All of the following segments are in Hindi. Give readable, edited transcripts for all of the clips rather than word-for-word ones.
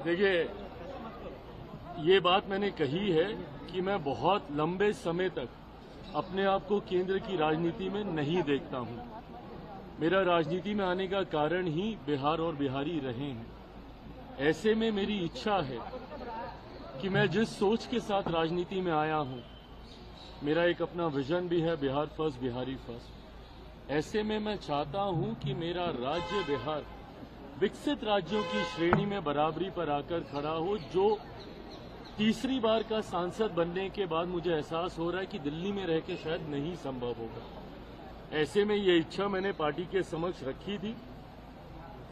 देखिए, ये बात मैंने कही है कि मैं बहुत लंबे समय तक अपने आप को केंद्र की राजनीति में नहीं देखता हूं। मेरा राजनीति में आने का कारण ही बिहार और बिहारी रहे हैं। ऐसे में मेरी इच्छा है कि मैं जिस सोच के साथ राजनीति में आया हूं, मेरा एक अपना विजन भी है, बिहार फर्स्ट, बिहारी फर्स्ट। ऐसे में मैं चाहता हूं कि मेरा राज्य बिहार विकसित राज्यों की श्रेणी में बराबरी पर आकर खड़ा हो। जो तीसरी बार का सांसद बनने के बाद मुझे एहसास हो रहा है कि दिल्ली में रह के शायद नहीं संभव होगा। ऐसे में ये इच्छा मैंने पार्टी के समक्ष रखी थी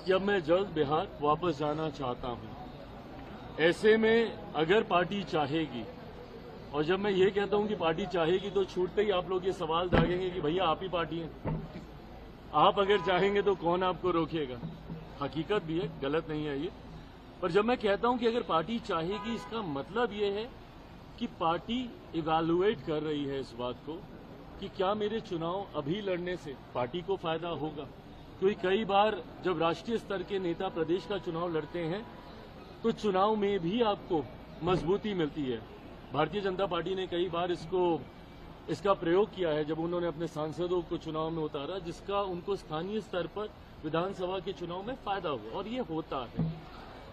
कि अब मैं जल्द बिहार वापस जाना चाहता हूं। ऐसे में अगर पार्टी चाहेगी, और जब मैं ये कहता हूं कि पार्टी चाहेगी तो छूटते ही आप लोग ये सवाल दागेंगे कि भैया आप ही पार्टी हैं, आप अगर चाहेंगे तो कौन आपको रोकेगा। हकीकत भी है, गलत नहीं है ये। पर जब मैं कहता हूं कि अगर पार्टी चाहेगी, इसका मतलब ये है कि पार्टी इवैल्यूएट कर रही है इस बात को कि क्या मेरे चुनाव अभी लड़ने से पार्टी को फायदा होगा। क्योंकि कई बार जब राष्ट्रीय स्तर के नेता प्रदेश का चुनाव लड़ते हैं तो चुनाव में भी आपको मजबूती मिलती है। भारतीय जनता पार्टी ने कई बार इसका प्रयोग किया है जब उन्होंने अपने सांसदों को चुनाव में उतारा, जिसका उनको स्थानीय स्तर पर विधानसभा के चुनाव में फायदा हुआ, और ये होता है।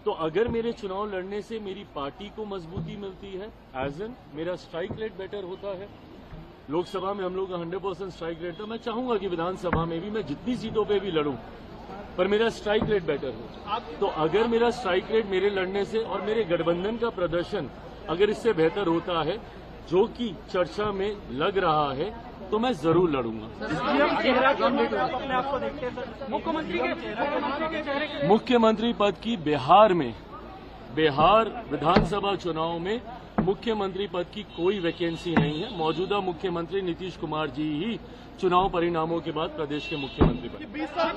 तो अगर मेरे चुनाव लड़ने से मेरी पार्टी को मजबूती मिलती है, एज एन मेरा स्ट्राइक रेट बेटर होता है। लोकसभा में हम लोग का 100% स्ट्राइक रेट था। मैं चाहूंगा कि विधानसभा में भी मैं जितनी सीटों पे भी लड़ूं, पर मेरा स्ट्राइक रेट बेटर हो। तो अगर मेरा स्ट्राइक रेट मेरे लड़ने से और मेरे गठबंधन का प्रदर्शन अगर इससे बेहतर होता है, जो कि चर्चा में लग रहा है, तो मैं जरूर लड़ूंगा। मुख्यमंत्री पद की बिहार विधानसभा चुनाव में मुख्यमंत्री पद की कोई वैकेंसी नहीं है। मौजूदा मुख्यमंत्री नीतीश कुमार जी ही चुनाव परिणामों के बाद प्रदेश के मुख्यमंत्री बने।